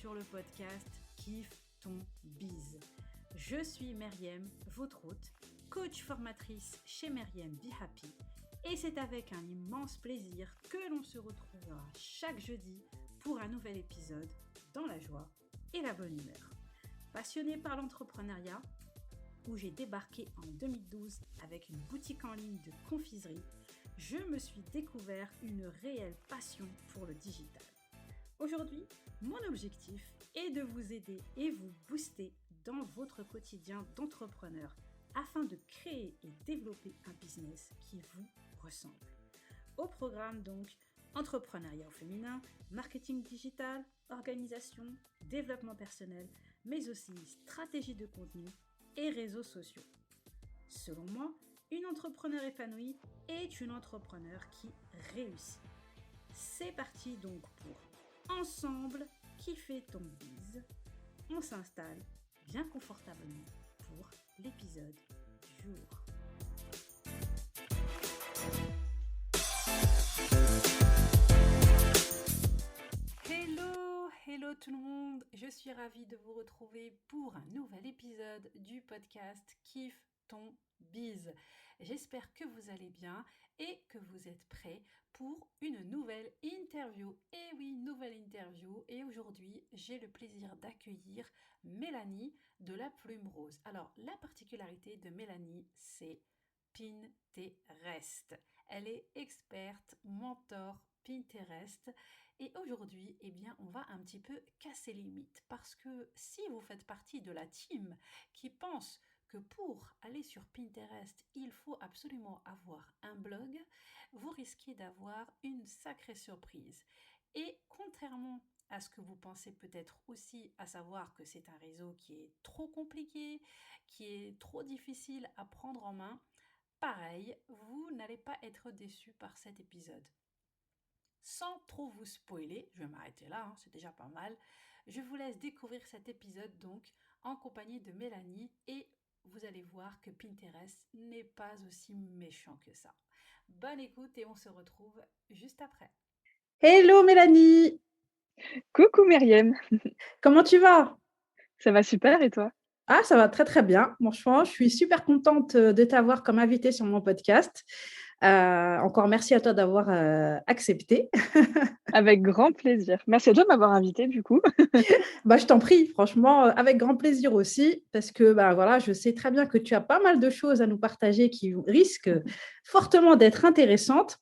sur le podcast Kiffe ton biz. Je suis Meriem, votre hôte, coach formatrice chez Meriem Be Happy, et c'est avec un immense plaisir que l'on se retrouvera chaque jeudi pour un nouvel épisode dans la joie et la bonne humeur. Passionnée par l'entrepreneuriat, où j'ai débarqué en 2012 avec une boutique en ligne de confiserie, je me suis découvert une réelle passion pour le digital. Aujourd'hui, mon objectif est de vous aider et vous booster dans votre quotidien d'entrepreneur afin de créer et développer un business qui vous ressemble. Au programme donc, entrepreneuriat au féminin, marketing digital, organisation, développement personnel, mais aussi stratégie de contenu et réseaux sociaux. Selon moi, une entrepreneur épanouie est une entrepreneur qui réussit. C'est parti donc pour Ensemble kiffer ton biz. On s'installe bien confortablement pour l'épisode du jour. Hello tout le monde, je suis ravie de vous retrouver pour un nouvel épisode du podcast Kiffe ton biz. J'espère que vous allez bien et que vous êtes prêts pour une nouvelle interview. Et oui, nouvelle interview. Et aujourd'hui, j'ai le plaisir d'accueillir Mélanie de la Plume Rose. Alors, la particularité de Mélanie, c'est Pinterest. Elle est experte, mentor Pinterest. Et aujourd'hui, eh bien, on va un petit peu casser les mythes parce que si vous faites partie de la team qui pense que pour aller sur Pinterest, il faut absolument avoir un blog, vous risquez d'avoir une sacrée surprise. Et contrairement à ce que vous pensez peut-être aussi, à savoir que c'est un réseau qui est trop compliqué, qui est trop difficile à prendre en main, pareil, vous n'allez pas être déçus par cet épisode. Sans trop vous spoiler, je vais m'arrêter là, c'est déjà pas mal, je vous laisse découvrir cet épisode donc en compagnie de Mélanie et vous allez voir que Pinterest n'est pas aussi méchant que ça. Bonne écoute et on se retrouve juste après. Hello Mélanie! Coucou Meriem, Comment tu vas? ça va super et toi? Ah, ça va très très bien. Franchement, je suis super contente de t'avoir comme invitée sur mon podcast. Encore merci à toi d'avoir accepté. Avec grand plaisir. Merci à toi de m'avoir invitée du coup. Bah, je t'en prie, franchement, avec grand plaisir aussi, parce que bah, voilà, je sais très bien que tu as pas mal de choses à nous partager qui risquent fortement d'être intéressantes.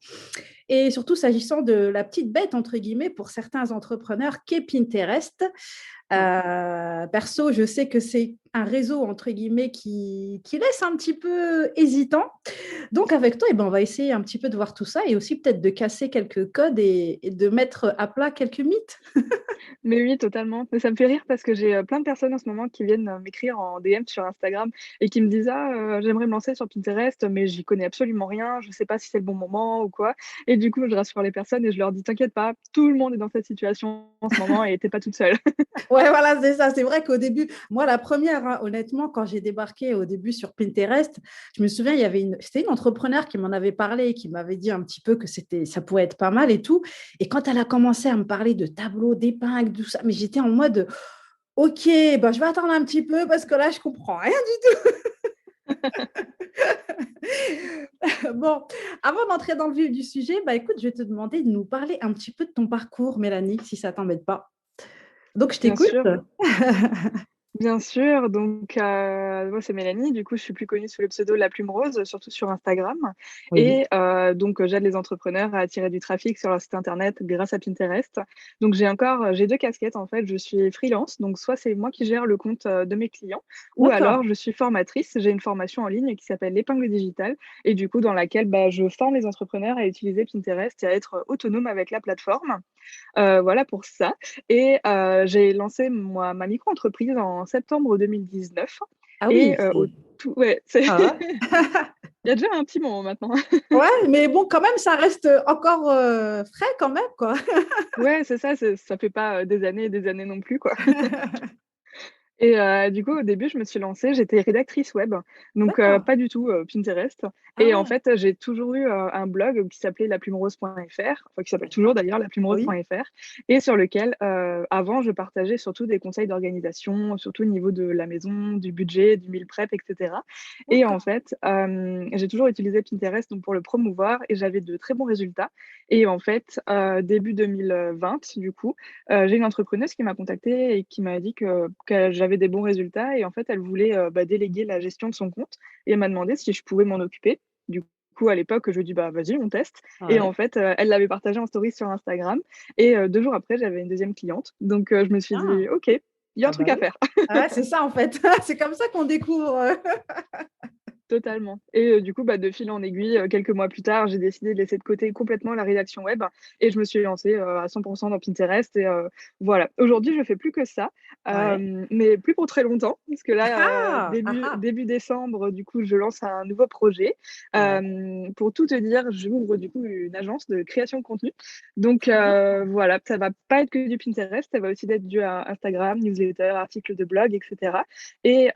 Et surtout, s'agissant de la petite bête, entre guillemets, pour certains entrepreneurs, qu'est Pinterest. Perso, je sais que c'est un réseau, entre guillemets, qui laisse un petit peu hésitant. Donc, avec toi, on va essayer un petit peu de voir tout ça et aussi peut-être de casser quelques codes et de mettre à plat quelques mythes. Mais oui, totalement. Mais ça me fait rire parce que j'ai plein de personnes en ce moment qui viennent m'écrire en DM sur Instagram et qui me disent: «Ah, j'aimerais me lancer sur Pinterest, mais j'y connais absolument rien, je sais pas si c'est le bon moment ou quoi». Et du coup, je rassure les personnes et je leur dis: «T'inquiète pas, tout le monde est dans cette situation en ce moment et tu es pas toute seule». Ouais, voilà, c'est ça. C'est vrai qu'au début, moi, la première, hein, honnêtement, quand j'ai débarqué au début sur Pinterest, je me souviens, c'était une entrepreneur qui m'en avait parlé et qui m'avait dit un petit peu que ça pouvait être pas mal et tout. Et quand elle a commencé à me parler de tableaux, d'épingles, tout ça, mais j'étais en mode, OK, ben, je vais attendre un petit peu parce que là, je comprends rien du tout. Bon, avant d'entrer dans le vif du sujet, bah, écoute, je vais te demander de nous parler un petit peu de ton parcours, Mélanie, si ça t'embête pas. Donc, je Bien t'écoute. sûr. Bien sûr, donc moi c'est Mélanie, du coup je suis plus connue sous le pseudo La Plume Rose, surtout sur Instagram Oui. et donc j'aide les entrepreneurs à attirer du trafic sur leur site internet grâce à Pinterest. Donc j'ai 2 casquettes en fait, je suis freelance, donc soit c'est moi qui gère le compte, de mes clients ou D'accord. alors je suis formatrice. J'ai une formation en ligne qui s'appelle l'épingle digitale et du coup dans laquelle, bah, je forme les entrepreneurs à utiliser Pinterest et à être autonomes avec la plateforme. Voilà pour ça et j'ai lancé ma micro-entreprise en septembre 2019 Ah et oui, au tout ouais, c'est ah il y a déjà un petit moment maintenant. ouais, mais bon, quand même, ça reste encore frais quand même, quoi. Ouais, c'est ça, ça fait pas, des années et des années non plus, quoi. Et du coup, au début, je me suis lancée, j'étais rédactrice web, donc D'accord. pas du tout, Pinterest. Ah Et en ouais. fait, j'ai toujours eu, un blog qui s'appelait laplumerose.fr, enfin qui s'appelle toujours D'accord. d'ailleurs Oui. laplumerose.fr, et sur lequel, avant, je partageais surtout des conseils d'organisation, surtout au niveau de la maison, du budget, du meal prep et cetera. Et en D'accord. fait, j'ai toujours utilisé Pinterest donc pour le promouvoir et j'avais de très bons résultats. Et en fait, début 2020 du coup, j'ai une entrepreneuse qui m'a contactée et qui m'a dit que j'avais des bons résultats et en fait, elle voulait, déléguer la gestion de son compte et elle m'a demandé si je pouvais m'en occuper. Du coup, à l'époque, je lui ai dit: «Bah, vas-y, on teste» et en Ouais. fait, elle l'avait partagé en story sur Instagram et 2 jours après, j'avais une deuxième cliente donc je me suis Bien. dit: «OK, il y a un Ah truc bah à oui. faire». Ah ouais, c'est ça en fait. C'est comme ça qu'on découvre, Totalement et du coup, de fil en aiguille, quelques mois plus tard, j'ai décidé de laisser de côté complètement la rédaction web et je me suis lancée, à 100 dans Pinterest et voilà. Aujourd'hui, je fais plus que ça, Ouais. mais plus pour très longtemps parce que là, Ah! Ah début ah! début décembre, du coup, je lance un nouveau projet. Ouais. Pour tout te dire, j'ouvre du coup une agence de création de contenu donc D'accord. voilà, ça va pas être que du Pinterest, ça va aussi être du Instagram, newsletter, articles de blog et cetera et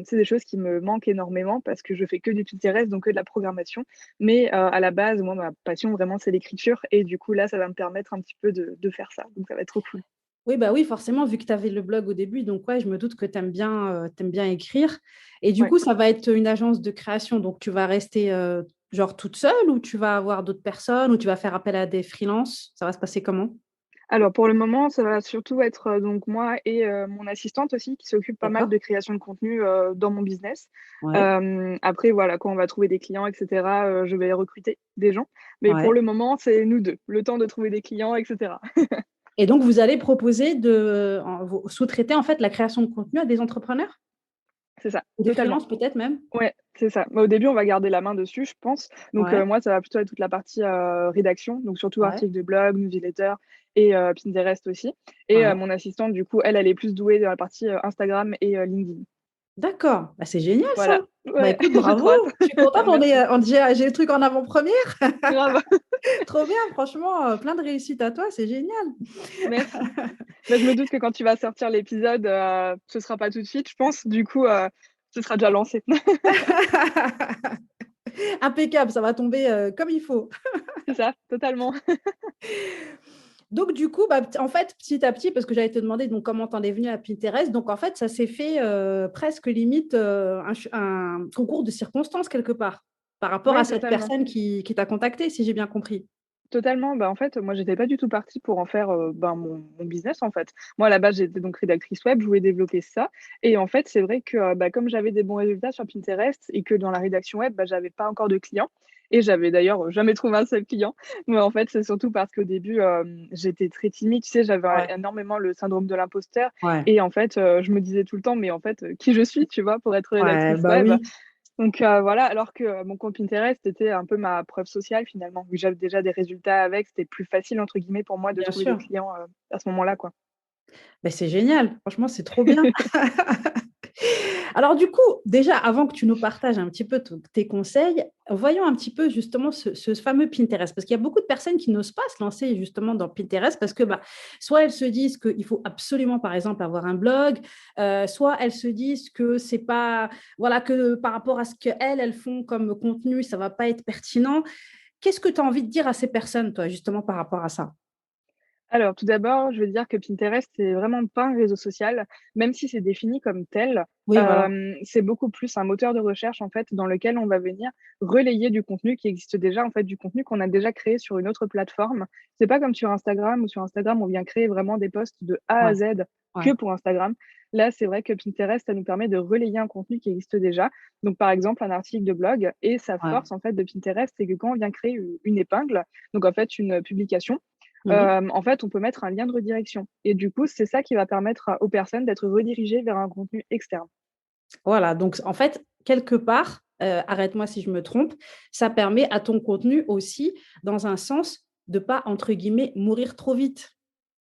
c'est des choses qui me manquent énormément parce que je fais que du Pinterest, donc que de la programmation. Mais à la base, moi, ma passion vraiment, c'est l'écriture et du coup, là, ça va me permettre un petit peu de faire ça. Donc ça va être trop cool. Oui, bah, oui, forcément, vu que tu avais le blog au début, donc ouais, je me doute que tu aimes bien écrire et du Ouais. coup, ça va être une agence de création, donc tu vas rester, genre toute seule ou tu vas avoir d'autres personnes ou tu vas faire appel à des freelances? Ça va se passer comment? Alors pour le moment, ça va surtout être, donc moi et mon assistante aussi qui s'occupe pas mal D'accord. de création de contenu, dans mon business. Ouais, Après voilà, quand on va trouver des clients et cetera, je vais recruter des gens. Mais pour ouais le moment, c'est nous 2, le temps de trouver des clients et cetera. et donc vous allez proposer vous sous-traiter, en fait, la création de contenu à des entrepreneurs? C'est ça, Ou des totalement. freelances peut-être même? Ouais, c'est ça. Au début, on va garder la main dessus, je pense. Donc, Ouais, moi, ça va plutôt être toute la partie, rédaction, donc surtout ouais, articles de blog, newsletter et Pinterest aussi. Et ouais. mon assistante, du coup, elle est plus douée dans la partie, Instagram et LinkedIn. D'accord, bah, c'est génial ça. Voilà. Bah, Ouais, écoute, j'ai bravo, trop hâte. je suis contente, Merci. j'ai le truc en avant-première. Grave, Trop bien, franchement, plein de réussite à toi, c'est génial. merci. Mais je me doute que quand tu vas sortir l'épisode, ce sera pas tout de suite, je pense. Du coup, ce sera déjà lancé. Impeccable, ça va tomber, comme il faut. C'est ça, totalement. Donc du coup, bah, en fait, petit à petit, parce que j'allais te demander donc comment tu en es venue à Pinterest, donc en fait, ça s'est fait, presque limite, un concours de circonstances quelque part, par rapport à Ouais, cette totalement. personne qui t'a contactée, si j'ai bien compris? Totalement, en fait, moi, j'étais pas du tout partie pour en faire, mon business, en fait. Moi, à la base, j'étais donc rédactrice web, je voulais développer ça et en fait, c'est vrai que, comme j'avais des bons résultats sur Pinterest et que dans la rédaction web, j'avais pas encore de clients et j'avais d'ailleurs jamais trouvé un seul client. Mais en fait, c'est surtout parce qu'au début, j'étais très timide, tu sais? J'avais Ouais, énormément le syndrome de l'imposteur ouais, et en fait, je me disais tout le temps: «Mais en fait, qui je suis?» tu vois? Pour être ouais, rédactrice bah web. oui, Donc voilà, alors que, mon compte Pinterest était un peu ma preuve sociale finalement. Vu que j'avais déjà des résultats avec, c'était «plus facile» entre guillemets pour moi de bien trouver des sûr. clients, à ce moment-là, quoi. Beh, c'est génial, franchement, c'est trop bien. Alors du coup, déjà, avant que tu nous partages un petit peu tes conseils, voyons un petit peu justement ce fameux Pinterest. Parce qu'il y a beaucoup de personnes qui n'osent pas se lancer justement dans Pinterest parce que bah, soit elles se disent qu'il faut absolument, par exemple, avoir un blog, soit elles se disent que c'est pas, voilà, que par rapport à ce qu'elles, elles font comme contenu, ça va pas être pertinent. Qu'est-ce que tu as envie de dire à ces personnes, toi, justement, par rapport à ça? Alors, tout d'abord, je veux dire que Pinterest, c'est vraiment pas un réseau social, même si c'est défini comme tel. Oui, voilà. C'est beaucoup plus un moteur de recherche, en fait, dans lequel on va venir relayer du contenu qui existe déjà, en fait, du contenu qu'on a déjà créé sur une autre plateforme. C'est pas comme sur Instagram, où sur Instagram, on vient créer vraiment des posts de A à Ouais, Z que ouais. pour Instagram. Là, c'est vrai que Pinterest, ça nous permet de relayer un contenu qui existe déjà. Donc, par exemple, un article de blog et sa Ouais. force, en fait, de Pinterest, c'est que quand on vient créer une épingle, donc en fait, une publication, Mhm. en fait, on peut mettre un lien de redirection et du coup, c'est ça qui va permettre aux personnes d'être redirigées vers un contenu externe. Voilà, donc en fait, quelque part, arrête-moi si je me trompe, ça permet à ton contenu aussi, dans un sens, de pas, entre guillemets, «mourir trop vite».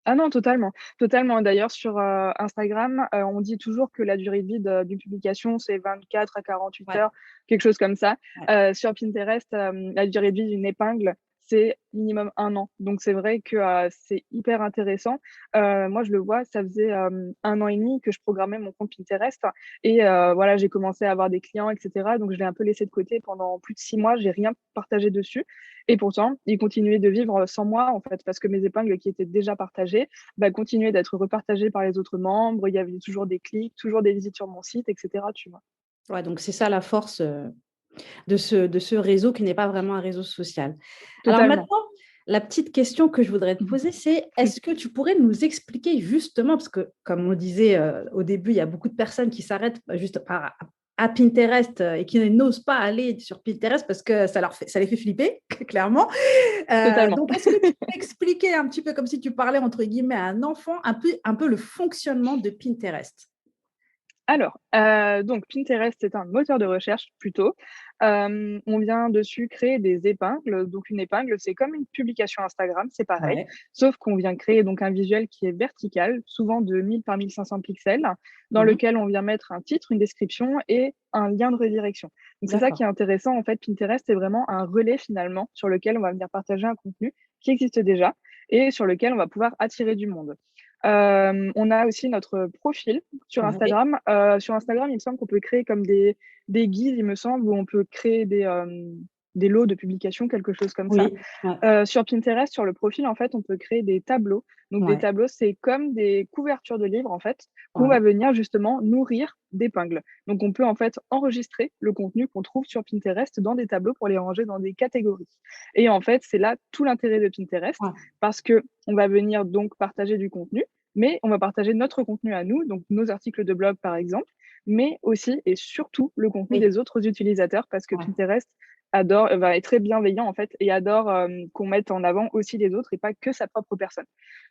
Ah non, totalement, totalement. D'ailleurs sur, Instagram, on dit toujours que la durée de vie d'une publication, c'est 24 à 48 Ouais, heures, quelque chose comme ça. ouais, Sur Pinterest, la durée de vie d'une épingle, c'est minimum 1 an. Donc c'est vrai que, c'est hyper intéressant. Moi, je le vois, ça faisait, 1 an et demi que je programmais mon compte Pinterest et voilà, j'ai commencé à avoir des clients et cetera. Donc je l'ai un peu laissé de côté pendant plus de 6 mois, j'ai rien partagé dessus et pourtant, il continuait de vivre sans moi, en fait, parce que mes épingles qui étaient déjà partagées, bah, continuaient d'être repartagées par les autres membres. Il y avait toujours des clics, toujours des visites sur mon site et cetera, tu vois? Ouais, donc c'est ça la force, de ce réseau qui n'est pas vraiment un réseau social. Alors Totalement. maintenant, la petite question que je voudrais te poser, c'est est-ce que tu pourrais nous expliquer justement, parce que comme on disait, au début, il y a beaucoup de personnes qui s'arrêtent juste à Pinterest, et qui n'osent pas aller sur Pinterest parce que ça les fait flipper, clairement. Totalement. Donc est-ce que tu peux expliquer un petit peu comme si tu parlais entre guillemets à un enfant, un peu le fonctionnement de Pinterest? Alors, donc Pinterest, c'est un moteur de recherche plutôt. On vient dessus créer des épingles. Donc une épingle, c'est comme une publication Instagram, c'est pareil, Ouais. sauf qu'on vient créer donc un visuel qui est vertical, souvent de 1000 par 1500 pixels, dans Mmh. lequel on vient mettre un titre, une description et un lien de redirection. Donc c'est ça qui D'accord. est intéressant en fait, Pinterest, c'est vraiment un relais finalement sur lequel on va venir partager un contenu qui existe déjà et sur lequel on va pouvoir attirer du monde. On a aussi notre profil sur Ouais. Instagram. Sur Instagram, il me semble qu'on peut créer comme des guides, il me semble, où on peut créer des lots de publications, quelque chose comme ça. Oui, ouais, Sur Pinterest, sur le profil, en fait, on peut créer des tableaux. Donc des ouais, tableaux, c'est comme des couvertures de livres, en fait, qu'on va ouais. venir justement nourrir d'épingles. Donc on peut, en fait, enregistrer le contenu qu'on trouve sur Pinterest dans des tableaux pour les ranger dans des catégories. Et en fait, c'est là tout l'intérêt de Pinterest Ouais, parce qu'on va venir donc partager du contenu, mais on va partager notre contenu à nous, donc nos articles de blog, par exemple, mais aussi et surtout le contenu oui, des autres utilisateurs parce que ouais. Pinterest est très bienveillant en fait et adore qu'on mette en avant aussi les autres et pas que sa propre personne.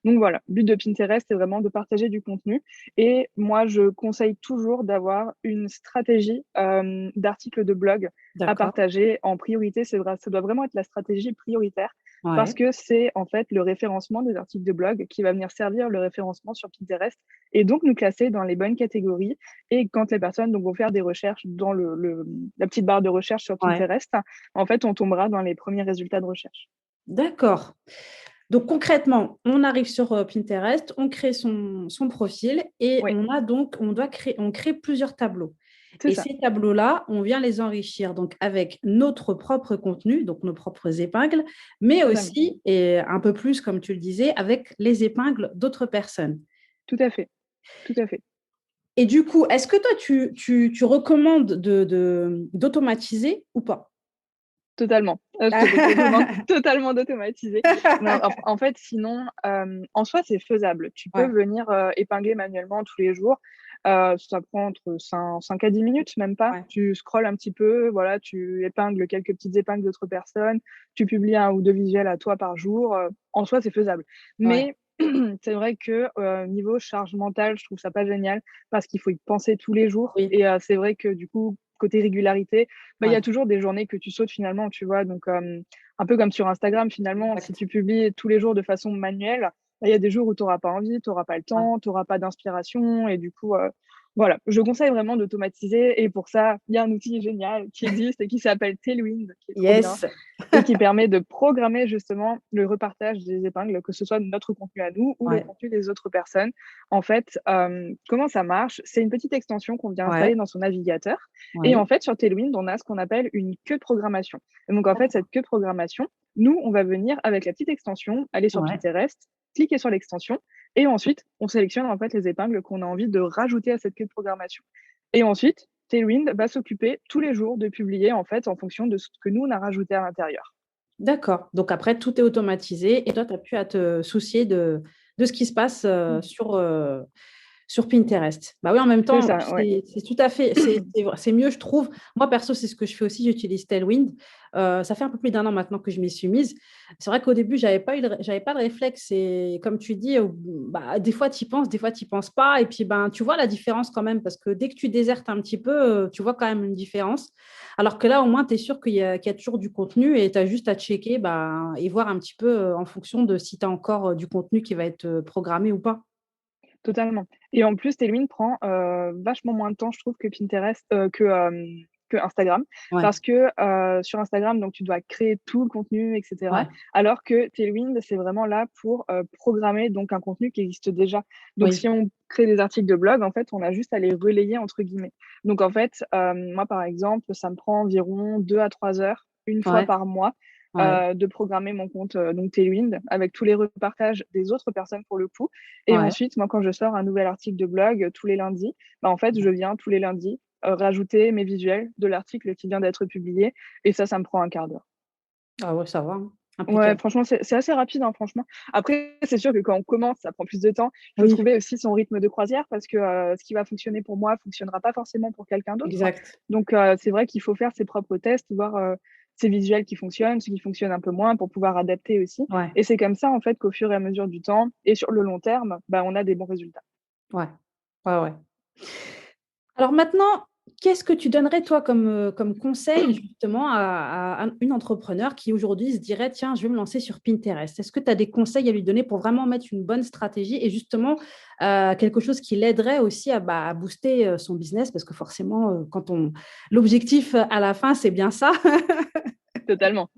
Donc voilà, le but de Pinterest, c'est vraiment de partager du contenu et moi, je conseille toujours d'avoir une stratégie d'articles de blog à D'accord. partager en priorité. Ça doit vraiment être la stratégie prioritaire parce Ouais. que c'est en fait le référencement des articles de blog qui va venir servir le référencement sur Pinterest et donc nous classer dans les bonnes catégories. Et quand les personnes donc, vont faire des recherches dans la petite barre de recherche sur Ouais. Pinterest, en fait, on tombera dans les premiers résultats de recherche. D'accord. Donc concrètement, on arrive sur, Pinterest, on crée son profil et Oui, on crée plusieurs tableaux c'est et ça, ces tableaux-là, on vient les enrichir donc avec notre propre contenu, donc nos propres épingles, mais totalement. aussi et un peu plus comme tu le disais, avec les épingles d'autres personnes. Tout à fait, tout à fait. Et du coup, est-ce que toi tu recommandes d'automatiser ou pas? Totalement. Je te recommande totalement d'automatiser. Mais en fait, sinon, en soi, c'est faisable. Tu peux Ouais, venir, épingler manuellement tous les jours. Ça prend entre 5 à 10 minutes, même pas. ouais, Tu scrolles un petit peu, voilà, tu épingles quelques petites épingles d'autres personnes, tu publies 1 ou 2 visuels à toi par jour, en soi, c'est faisable. ouais, Mais c'est vrai que, niveau charge mentale, je trouve ça pas génial parce qu'il faut y penser tous les jours oui, et c'est vrai que du coup, côté régularité, bah, il y a ouais, toujours des journées que tu sautes finalement, tu vois? Donc, un peu comme sur Instagram finalement, si exact, tu publies tous les jours de façon manuelle, bah, il y a des jours où tu auras pas envie, tu auras pas le ouais. temps, tu auras pas d'inspiration et du coup, voilà. Je conseille vraiment d'automatiser et pour ça, il y a un outil génial qui existe et qui s'appelle Tailwind, qui est trop bien Yes. et qui permet de programmer justement le repartage des épingles, que ce soit notre contenu à nous ou le Ouais, contenu des autres personnes. En fait, comment ça marche? C'est une petite extension qu'on vient ouais, installer dans son navigateur et en oui. fait, sur Tailwind, on a ce qu'on appelle une queue de programmation. Et donc en fait, D'accord. cette queue de programmation, nous, on va venir avec la petite extension, aller sur Ouais. Pinterest, cliquer sur l'extension et ensuite, on sélectionne en fait les épingles qu'on a envie de rajouter à cette queue de programmation. Et ensuite, Tailwind va s'occuper tous les jours de publier en fait en fonction de ce que nous on a rajouté à l'intérieur. D'accord. Donc après, tout est automatisé et toi, tu as plus à te soucier de ce qui se passe, Mmh. sur Pinterest. Bah oui, en même C'est temps, ça, ouais. c'est tout à fait, c'est mieux, je trouve. Moi, perso, c'est ce que je fais aussi, j'utilise Tailwind. Ça fait un peu plus d'un an maintenant que je m'y suis mise. C'est vrai qu'au début, j'avais pas de réflexe et comme tu dis, bah, des fois, tu y penses, des fois, tu y penses pas. Et puis, ben, tu vois la différence quand même parce que dès que tu désertes un petit peu, tu vois quand même une différence. Alors que là, au moins, tu es sûr qu'il y a toujours du contenu et tu as juste à checker bah, et voir un petit peu en fonction de si tu as encore du contenu qui va être programmé ou pas. Totalement et en plus, Tailwind prend, vachement moins de temps, je trouve, que Pinterest, que Instagram. Ouais. Parce que sur Instagram, donc tu dois créer tout le contenu, etc. Ouais. Alors que Tailwind, c'est vraiment là pour programmer donc un contenu qui existe déjà. Donc Oui. si on crée des articles de blog, en fait, on a juste à les relayer entre guillemets. Donc en fait, moi par exemple, ça me prend environ 2 à 3 heures, une fois Ouais. par mois, Ouais. de programmer mon compte donc Tailwind avec tous les repartages des autres personnes pour le coup. Et Ouais. ensuite, moi, quand je sors un nouvel article de blog tous les lundis, bah, en fait, je viens tous les lundis rajouter mes visuels de l'article qui vient d'être publié. Et ça me prend un quart d'heure. Ah ouais, ça va, hein. Ouais, Impeccable. franchement, c'est assez rapide, hein, franchement. Après, c'est sûr que quand on commence, ça prend plus de temps. Il faut Oui, trouver aussi son rythme de croisière parce que ce qui va fonctionner pour moi fonctionnera pas forcément pour quelqu'un d'autre. exact. Donc, c'est vrai qu'il faut faire ses propres tests, voir ces visuels qui fonctionnent, ceux qui fonctionnent un peu moins pour pouvoir adapter aussi. Ouais. Et c'est comme ça, en fait, qu'au fur et à mesure du temps et sur le long terme, bah, on a des bons résultats. Ouais. Ouais, ouais. Alors maintenant, qu'est-ce que tu donnerais toi comme conseil justement à une entrepreneur qui aujourd'hui se dirait: «Tiens, je vais me lancer sur Pinterest». Est-ce que tu as des conseils à lui donner pour vraiment mettre une bonne stratégie et justement, quelque chose qui l'aiderait aussi à booster, son business? Parce que forcément, quand on l'objectif, à la fin, c'est bien ça. Totalement.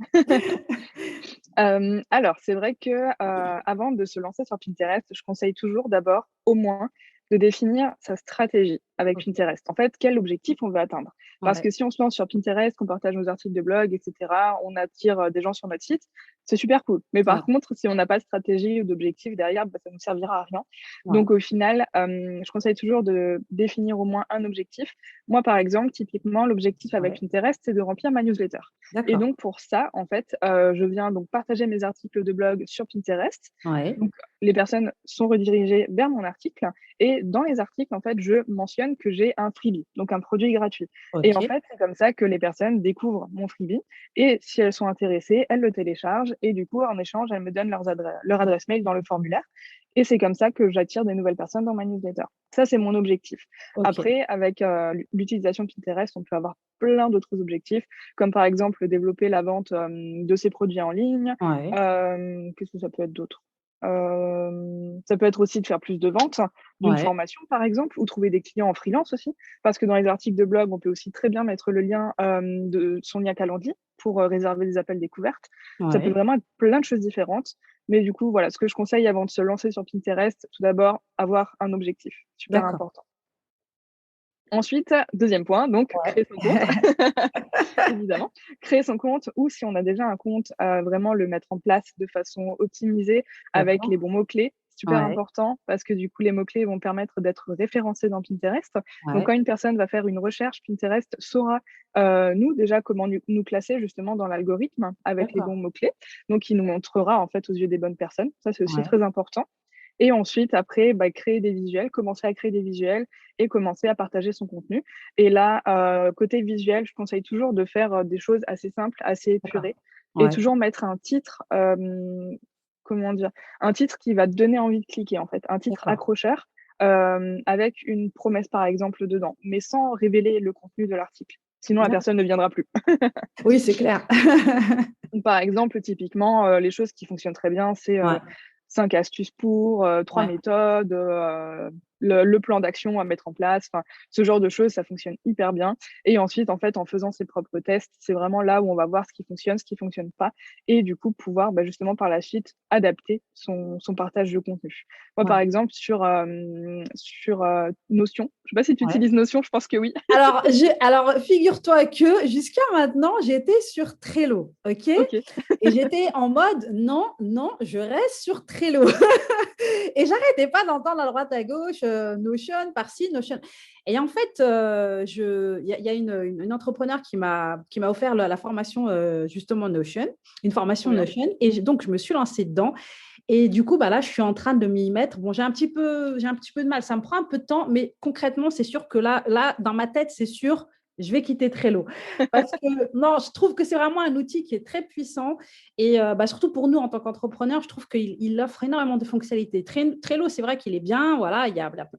Alors, c'est vrai que, avant de se lancer sur Pinterest, je conseille toujours d'abord, au moins, de définir sa stratégie avec OK. Pinterest. En fait, quel objectif on veut atteindre? Parce Ouais, que si on se lance sur Pinterest, qu'on partage nos articles de blog et cetera, on attire, des gens sur notre site, c'est super cool. Mais ouais, par contre, si on n'a pas de stratégie ou d'objectif derrière, bah, ça nous servira à rien. ouais. Donc au final, je conseille toujours de définir au moins un objectif. Moi, par exemple, typiquement, l'objectif avec Ouais. Pinterest, c'est de remplir ma newsletter. Et D'accord. donc pour ça, en fait, je viens donc partager mes articles de blog sur Pinterest. Ouais. Donc les personnes sont redirigées vers mon article et dans les articles, en fait, je mentionne que j'ai un freebie, donc un produit gratuit. Et en OK. fait, c'est comme ça que les personnes découvrent mon freebie et si elles sont intéressées, elles le téléchargent et du coup, en échange, elles me donnent leur adresse mail dans le formulaire et c'est comme ça que j'attire des nouvelles personnes dans ma newsletter. Ça, c'est mon objectif. OK. Après, avec, l'utilisation de Pinterest, on peut avoir plein d'autres objectifs, comme par exemple développer la vente, de ses produits en ligne. Ouais. Qu'est-ce que ça peut être d'autre? Ça peut être aussi de faire plus de ventes d'une Ouais. formation, par exemple, ou trouver des clients en freelance aussi. Parce que dans les articles de blog, on peut aussi très bien mettre le lien, de son lien Calendly pour, réserver des appels découvertes. Ça peut Ouais. vraiment être plein de choses différentes. Mais du coup, voilà, ce que je conseille avant de se lancer sur Pinterest, tout d'abord, avoir un objectif, super D'accord. important. Ensuite, deuxième point, donc Ouais. créer son compte, évidemment. Créer son compte ou si on a déjà un compte, vraiment le mettre en place de façon optimisée avec les D'accord. bons mots-clés. Super Ouais. important parce que du coup, les mots-clés vont permettre d'être référencés dans Pinterest. Donc Ouais. quand une personne va faire une recherche, Pinterest saura, nous déjà comment nous classer justement dans l'algorithme avec les D'accord. bons mots-clés. Donc il nous montrera en fait aux yeux des bonnes personnes. Ça, c'est aussi Ouais. très important. Et ensuite, après, bah, créer des visuels, commencer à créer des visuels et commencer à partager son contenu. Et là, côté visuel, je conseille toujours de faire, des choses assez simples, assez D'accord. épurées et Ouais. toujours mettre un titre, comment dire? Un titre qui va te donner envie de cliquer, en fait, un titre D'accord. accrocheur, avec une promesse, par exemple, dedans, mais sans révéler le contenu de l'article. Sinon la D'accord. personne ne viendra plus. Oui, c'est clair. Donc, par exemple, typiquement, les choses qui fonctionnent très bien, c'est, Ouais. 5 astuces pour, 3 Ouais. méthodes, le plan d'action à mettre en place. Enfin, ce genre de choses, ça fonctionne hyper bien et ensuite, en fait, en faisant ses propres tests, c'est vraiment là où on va voir ce qui fonctionne pas et du coup, pouvoir, bah, justement, par la suite, adapter son partage de contenu. Moi, par Ouais. exemple, sur Notion, je sais pas si tu Ouais. utilises Notion? Je pense que oui. Alors figure-toi que jusqu'à maintenant, j'étais sur Trello, OK? OK, Et j'étais en mode: «Non, non, je reste sur Trello». Et j'arrêtais pas d'entendre à droite à gauche, Notion par-ci, Notion et en fait, il y a une entrepreneur qui m'a offert la formation, justement Notion, une trop formation bien. Notion et donc je me suis lancée dedans et du coup, bah, là, je suis en train de m'y mettre. Bon, j'ai un petit peu de mal, ça me prend un peu de temps, mais concrètement, c'est sûr que là, dans ma tête, c'est sûr, je vais quitter Trello. Parce que non, je trouve que c'est vraiment un outil qui est très puissant et bah, surtout pour nous en tant qu'entrepreneurs, je trouve qu'il offre énormément de fonctionnalités. Trello, c'est vrai qu'il est bien, voilà,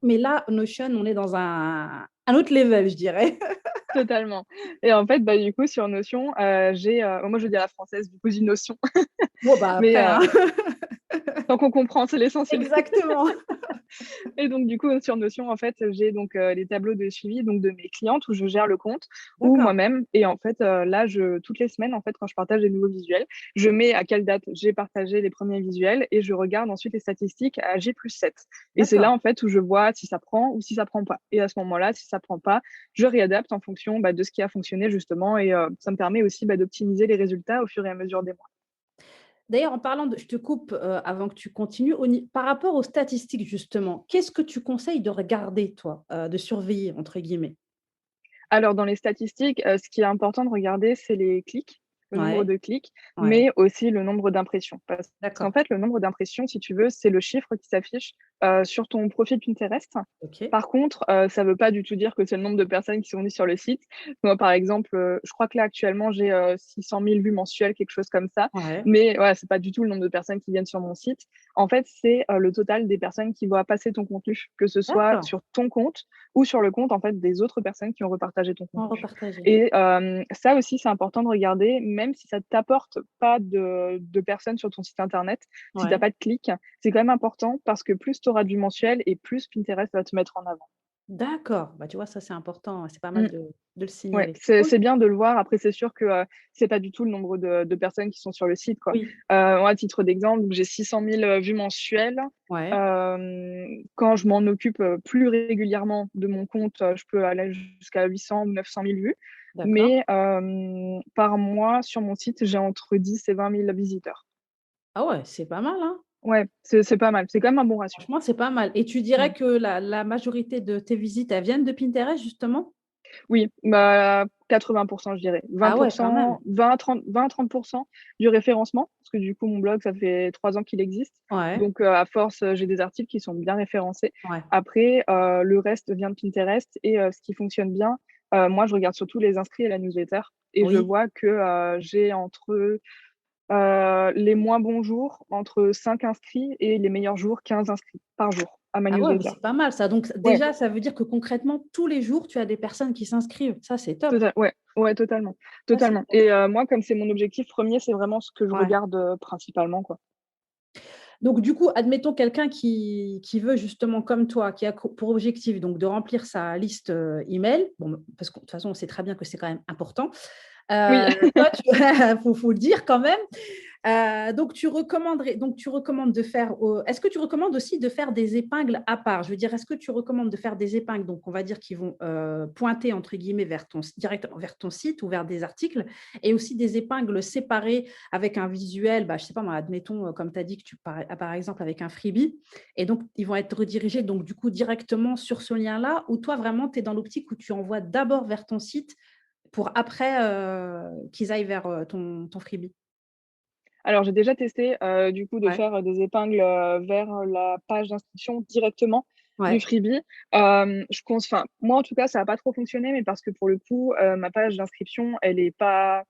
mais là, Notion, on est dans un autre level, je dirais. Totalement et en fait, bah, du coup, sur Notion, moi, je dis à la française, du coup, j'ai Notion, Bon, bah, mais après, hein. Tant qu'on comprend, c'est l'essentiel. Exactement. Et donc du coup, sur Notion, en fait, j'ai donc, les tableaux de suivi donc de mes clientes où je gère le compte ou D'accord, moi-même et en fait, là, je toutes les semaines, en fait, quand je partage des nouveaux visuels, je mets à quelle date j'ai partagé les premiers visuels et je regarde ensuite les statistiques à J+7 et c'est là, d'accord. en fait, où je vois si ça prend ou si ça prend pas et à ce moment-là, si ça prend pas, je réadapte en fonction, bah, de ce qui a fonctionné justement et ça me permet aussi, bah, d'optimiser les résultats au fur et à mesure des mois. D'ailleurs, en parlant de je te coupe, avant que tu continues, par rapport aux statistiques justement, qu'est-ce que tu conseilles de regarder toi, de «surveiller» entre guillemets? Alors dans les statistiques, ce qui est important de regarder, c'est les clics, le nombre Ouais, de clics, ouais, mais aussi le nombre d'impressions. Parce qu'en d'accord. fait, le nombre d'impressions, si tu veux, c'est le chiffre qui s'affiche, sur ton profil Pinterest. OK. Par contre, ça veut pas du tout dire que c'est le nombre de personnes qui sont venues sur le site. Moi, par exemple, je crois que là, actuellement, j'ai, 600 000 vues mensuelles, quelque chose comme ça. Ouais. Mais voilà, c'est pas du tout le nombre de personnes qui viennent sur mon site. En fait, c'est, le total des personnes qui voient passer ton contenu, que ce soit D'accord. sur ton compte ou sur le compte, en fait, des autres personnes qui ont repartagé ton En contenu. repartager. Et ça aussi, c'est important de regarder, même si ça t'apporte pas de personnes sur ton site internet, si tu as Ouais. pas de clics, c'est quand même important parce que plus tu auras du mensuel et plus Pinterest va te mettre en avant. D'accord. Bah, tu vois, ça, c'est important, c'est pas mal Mmh. de le Ouais, signaler. c'est OK. c'est bien de le voir. Après, c'est sûr que, c'est pas du tout le nombre de personnes qui sont sur le site, quoi. Oui. Moi, à titre d'exemple, donc j'ai 600 000 vues mensuelles. Ouais. Quand je m'en occupe, plus régulièrement de mon compte, je peux aller jusqu'à 800 ou 900 000 vues. D'accord. Mais, par mois, sur mon site, j'ai entre 10 et 20 000 visiteurs. Ah ouais, c'est pas mal, hein? Ouais, c'est pas mal. C'est quand même un bon ratio. Franchement, c'est pas mal et tu dirais Mmh. que la majorité de tes visites, elles viennent de Pinterest justement? Oui, bah, 80 je dirais. Ah ouais, quand même. 20 à 30 du référencement, parce que du coup, mon blog, ça fait 3 ans qu'il existe. Ouais, Donc, à force, j'ai des articles qui sont bien référencés. ouais. Après, le reste vient de Pinterest et ce qui fonctionne bien, moi, je regarde surtout les inscrits et la newsletter et je Oui. vois que, j'ai entre, les moins bons jours, entre 5 inscrits et les meilleurs jours, 15 inscrits par jour à ma Ah ouais, bah, newsletter. c'est pas mal ça. Donc Ouais. déjà, ça veut dire que concrètement, tous les jours, tu as des personnes qui s'inscrivent. Ça, c'est top. Ouais, ouais, totalement, Ça, c'est totalement top. et moi, comme c'est mon objectif premier, c'est vraiment ce que je Ouais. regarde, principalement, quoi. Donc du coup, admettons quelqu'un qui veut justement comme toi, qui a pour objectif donc de remplir sa liste, email, bon, parce que de toute façon, on sait très bien que c'est quand même important. Oui. Toi, tu faut le dire quand même. Donc tu recommandes de faire, est-ce que tu recommandes aussi de faire des épingles à part? Je veux dire, est-ce que tu recommandes de faire des épingles, donc on va dire qui vont, «pointer» entre guillemets vers directement vers ton site ou vers des articles et aussi des épingles séparées avec un visuel, bah, je sais pas moi, admettons, comme tu as dit que par exemple avec un freebie et donc ils vont être redirigés donc du coup directement sur ce lien-là ou toi vraiment tu es dans l'optique où tu envoies d'abord vers ton site pour après, qu'ils aillent vers, ton freebie? Alors j'ai déjà testé, du coup, de Ouais, faire, des épingles, vers, la page d'inscription directement du ouais. freebie. Je pense enfin, moi, en tout cas, ça a pas trop fonctionné, mais parce que pour le coup, ma page d'inscription, elle est pas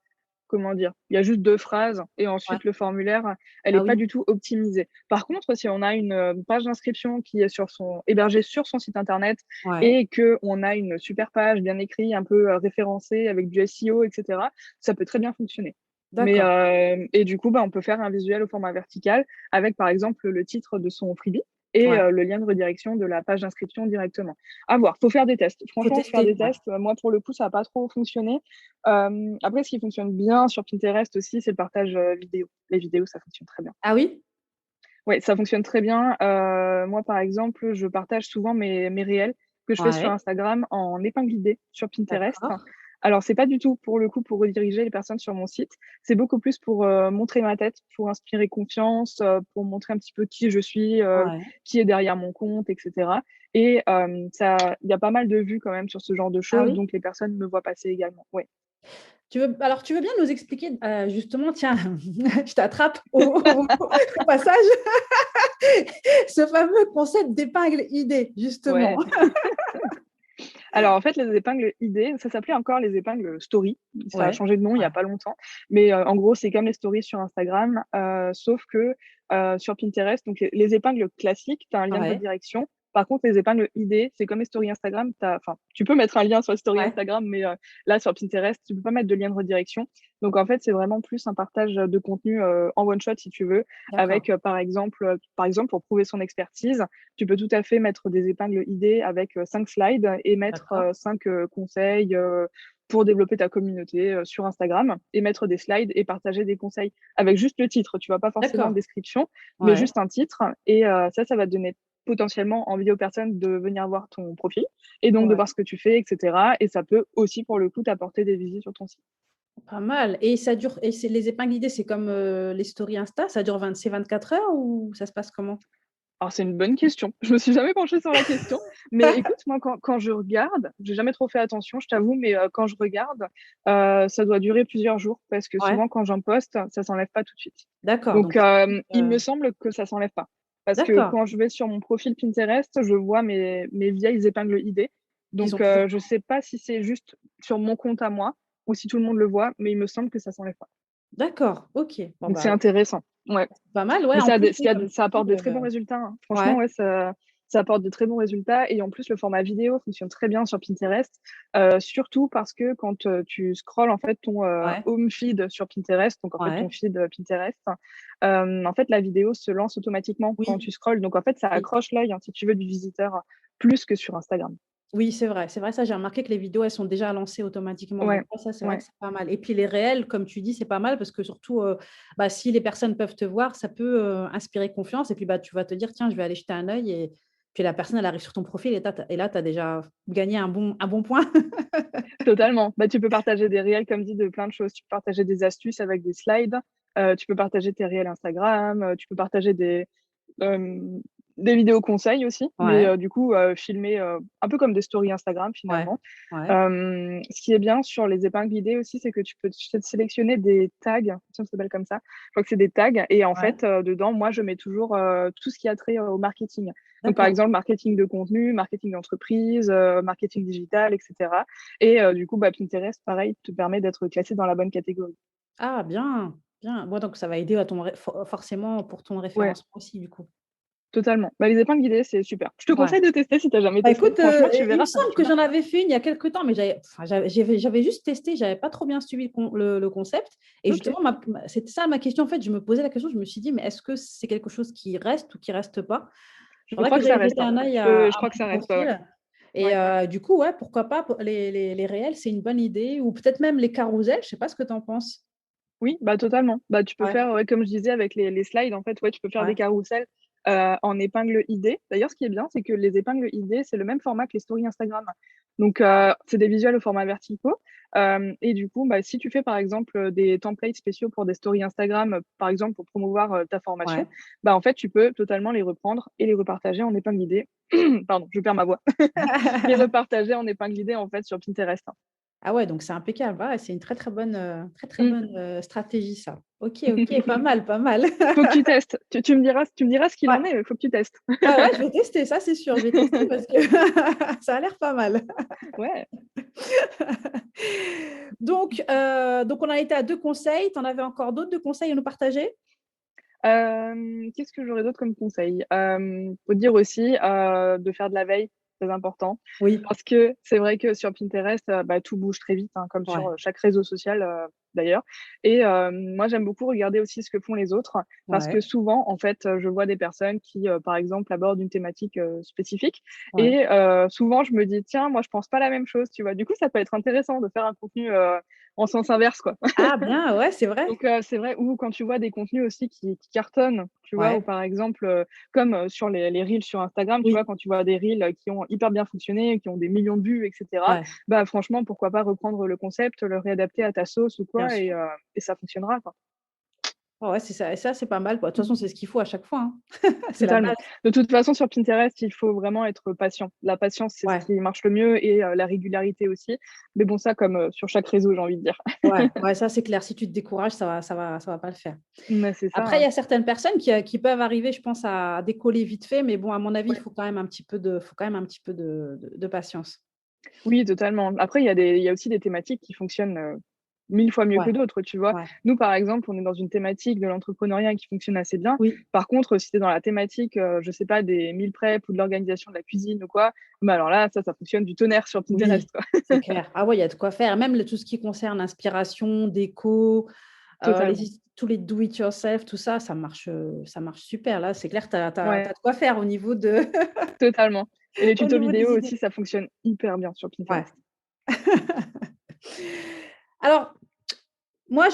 comment dire? Il y a juste 2 phrases et Ouais. ensuite le formulaire, elle est Ah pas oui, du tout optimisée. Par contre, si on a une, page d'inscription qui est hébergée sur son site internet ouais, et qu'on a une super page bien écrite, un peu, référencée avec du SEO et cetera, ça peut très bien fonctionner. Mais, d'accord. et du coup, bah, on peut faire un visuel au format vertical avec, par exemple, le titre de son freebie et Ouais, le lien de redirection de la page d'inscription directement. À voir, faut faire des tests. faut Franchement, faut faire tester, des ouais. tests. Moi, pour le coup, ça a pas trop fonctionné. Après, ce qui fonctionne bien sur Pinterest aussi, c'est le partage, vidéo. Les vidéos, ça fonctionne très bien. Ah oui? Ouais, ça fonctionne très bien. Moi, par exemple, je partage souvent mes réels que je fais sur Ouais, Instagram en épingle idée sur Pinterest. d'accord. Alors, c'est pas du tout, pour le coup, pour rediriger les personnes sur mon site. C'est beaucoup plus pour, montrer ma tête, pour inspirer confiance, pour montrer un petit peu qui je suis, Ouais, qui est derrière mon compte et cetera et ça il y a pas mal de vues quand même sur ce genre de ah choses, oui? donc les personnes me voient passer également. Ouais. Tu veux bien nous expliquer, justement, tiens, je t'attrape au passage, ce fameux concept d'épingle idée, justement? Ouais. Alors en fait, les épingles idées, ça s'appelait encore les épingles story. Ça a Ouais, changé de nom il y ouais, a pas longtemps, mais en gros, c'est comme les stories sur Instagram, sauf que, sur Pinterest, donc les épingles classiques, tu as un lien de ouais, redirection Par contre, les épingles idées, c'est comme les stories Instagram. Enfin, tu peux mettre un lien sur les stories Ouais, Instagram, mais là, sur Pinterest, tu peux pas mettre de lien de redirection. Donc, en fait, c'est vraiment plus un partage de contenu en one shot, si tu veux, d'accord, avec, par exemple, pour prouver son expertise, tu peux tout à fait mettre des épingles idées avec 5 slides et mettre d'accord. 5 conseils pour développer ta communauté sur Instagram et mettre des slides et partager des conseils avec juste le titre. Tu vas pas forcément en D'accord. description, mais Ouais, juste un titre. Et ça va te donner potentiellement envie aux personnes de venir voir ton profil et donc de ouais. voir ce que tu fais, etc. Et ça peut aussi, pour le coup, t'apporter des visites sur ton site. Pas mal. Et ça dure et c'est les épingles idées, c'est comme, les stories Insta, ça dure 24 heures ou ça se passe comment? Alors, c'est une bonne question. Je me suis jamais penchée sur la question, mais écoute, moi, quand je regarde, j'ai jamais trop fait attention, je t'avoue, mais quand je regarde, ça doit durer plusieurs jours parce que Ouais, souvent, quand j'en poste, ça s'enlève pas tout de suite. d'accord, Donc, donc c'est plus, il me semble que ça s'enlève pas parce que d'accord, quand je vais sur mon profil Pinterest, je vois mes vieilles épingles idées. qui sont Donc, toujours je sais pas si c'est juste sur mon compte à moi ou si tout le monde le voit, mais il me semble que ça s'enlève pas. d'accord, OK. Bon, Donc c'est bah, intéressant. Ouais. pas mal, ouais, Mais en plus, oui, ça comme tu apporte dis, des très bons résultats, hein. Franchement, ouais, ouais, ça apporte de très bons résultats et en plus, le format vidéo fonctionne très bien sur Pinterest, surtout parce que quand, tu scrolles, en fait, ton, ouais, home feed sur Pinterest, donc en fait, ton ouais, feed, Pinterest, en fait, la vidéo se lance automatiquement quand oui, tu scrolles. Donc en fait, ça oui. accroche l'œil, hein, si tu veux, du visiteur, plus que sur Instagram. Oui, c'est vrai, ça, j'ai remarqué que les vidéos, elles sont déjà lancées automatiquement, donc Ouais, ouais, ça, c'est vrai que ouais. c'est pas mal et puis les réels, comme tu dis, c'est pas mal parce que surtout, bah, si les personnes peuvent te voir, ça peut, inspirer confiance et puis, bah, tu vas te dire: «Tiens, je vais aller jeter un œil» et puis la personne, elle arrive sur ton profil et là, tu as déjà gagné un bon point. Totalement. Bah, tu peux partager des réels, comme dit, de plein de choses. Tu peux partager des astuces avec des slides, tu peux partager tes réels Instagram, tu peux partager hem, des vidéos conseils aussi, mais Ouais, du coup, filmées, un peu comme des stories Instagram ouais, finalement. ouais, Ce qui est bien sur les épingles guidées aussi, c'est que tu peux sélectionner des tags, ça s'appelle comme ça. Je crois que c'est des tags et en ouais, fait, dedans, moi, je mets toujours, tout ce qui a trait au marketing. Donc par d'accord. exemple, marketing de contenu, marketing d'entreprise, marketing digital et cetera et du coup, bah, Pinterest, pareil, te permet d'être classé dans la bonne catégorie. Ah bien, bien. Ouais, donc ça va aider à ton ré for forcément pour ton Ouais, référencement aussi, du coup. totalement. Bah, les épingles guidées, c'est super. Je te Ouais. conseille de tester si tu as jamais Bah, testé. écoute, Franchement, tu il me verras, ça semble marche que bien. j'en avais fait une il y a quelque temps, mais j'avais juste testé, j'avais pas trop bien suivi le concept et OK. justement c'était ça ma question, en fait, je me posais la question, je me suis dit: «Mais est-ce que c'est quelque chose qui reste ou qui reste pas?» Je Faudrait crois que que ça j'aille reste, jeter hein. un œil Je à crois que mon ça reste, ouais, ouais. profil et Ouais. du coup, ouais, pourquoi pas pour les réels, c'est une bonne idée ou peut-être même les carousels, je sais pas ce que tu en penses? Oui, bah, totalement. Bah, tu peux Ouais, faire, ouais, comme je disais avec les slides, en fait, ouais, tu peux faire des ouais, carousels, en épingle idées. D'ailleurs, ce qui est bien, c'est que les épingles idées, c'est le même format que les stories Instagram. Donc, c'est des visuels au format verticaux, et du coup, bah, si tu fais, par exemple, des templates spéciaux pour des stories Instagram, par exemple, pour promouvoir, ta formation, ouais. bah, en fait, tu peux totalement les reprendre et les repartager en épingle idées. Pardon, je perds ma voix. Les repartager en épingle idées, en fait, sur Pinterest, hein. Ah ouais, donc c'est impeccable. Ouais, c'est une très Mmh. bonne, stratégie ça. OK, OK, pas mal, pas mal. Faut que tu testes. Tu me diras ce qu'il Ouais, en est, mais faut que tu testes. ouais, ouais, je vais tester, ça c'est sûr, je vais tester parce que ça a l'air pas mal. Ouais. Donc on a été à 2 conseils, tu en avais encore d'autres de conseils à nous partager? Qu'est-ce que j'aurais d'autre comme conseil? Faut dire aussi, de faire de la veille, très important. Oui, Parce que c'est vrai que sur Pinterest, bah, tout bouge très vite, hein, comme sur, ouais, chaque réseau social, d'ailleurs et moi, j'aime beaucoup regarder aussi ce que font les autres parce que ouais, souvent, en fait, je vois des personnes qui, par exemple, abordent une thématique, spécifique ouais. et souvent, je me dis: «Tiens, moi, je pense pas la même chose», tu vois? Du coup, ça peut être intéressant de faire un contenu, en sens inverse, quoi. Ah bien, ouais, c'est vrai. Donc c'est vrai ou quand tu vois des contenus aussi qui cartonnent, tu vois? Ou Ouais, par exemple, comme, sur les reels sur Instagram, tu vois? oui, Quand tu vois des reels, qui ont hyper bien fonctionné, qui ont des millions de vues et cetera, ouais, bah, franchement, pourquoi pas reprendre le concept, le réadapter à ta sauce ou bien quoi sûr. et ça fonctionnera, quoi. Ouais, ouais, c'est ça et ça, c'est pas mal, quoi. De toute façon, c'est ce qu'il faut à chaque fois, hein. C'est la Totalement. base. De toute façon, sur Pinterest, il faut vraiment être patient. La patience, c'est ce Ouais. qui marche le mieux et la régularité aussi. Mais bon, ça comme, sur chaque réseau, j'ai envie de dire. Ouais, ouais, ça c'est clair. Si tu te décourages, ça va pas le faire. Mais c'est ça, Après, il y hein. a certaines personnes qui peuvent arriver, je pense, à décoller vite fait, mais bon, à mon avis, il Ouais. faut quand même un petit peu de patience. Oui, totalement. Après, il y a aussi des thématiques qui fonctionnent, 1000 fois mieux que Ouais, d'autres, tu vois? ouais. Nous, par exemple, on est dans une thématique de l'entrepreneuriat qui fonctionne assez bien. Oui, Par contre, si tu es dans la thématique, je sais pas, des meal prep ou de l'organisation de la cuisine ou quoi, bah, alors là, ça fonctionne du tonnerre sur Pinterest, oui, quoi. c'est clair. Ah ouais, il y a de quoi faire. Même tout ce qui concerne inspiration, déco, Totalement. tous les do it yourself, tout ça, ça marche super. Là, c'est clair, tu as de Ouais, quoi faire au niveau de totalement et les au tutos niveau des vidéo idées. aussi, ça fonctionne hyper bien sur Ouais. Pinterest. Alors, moi,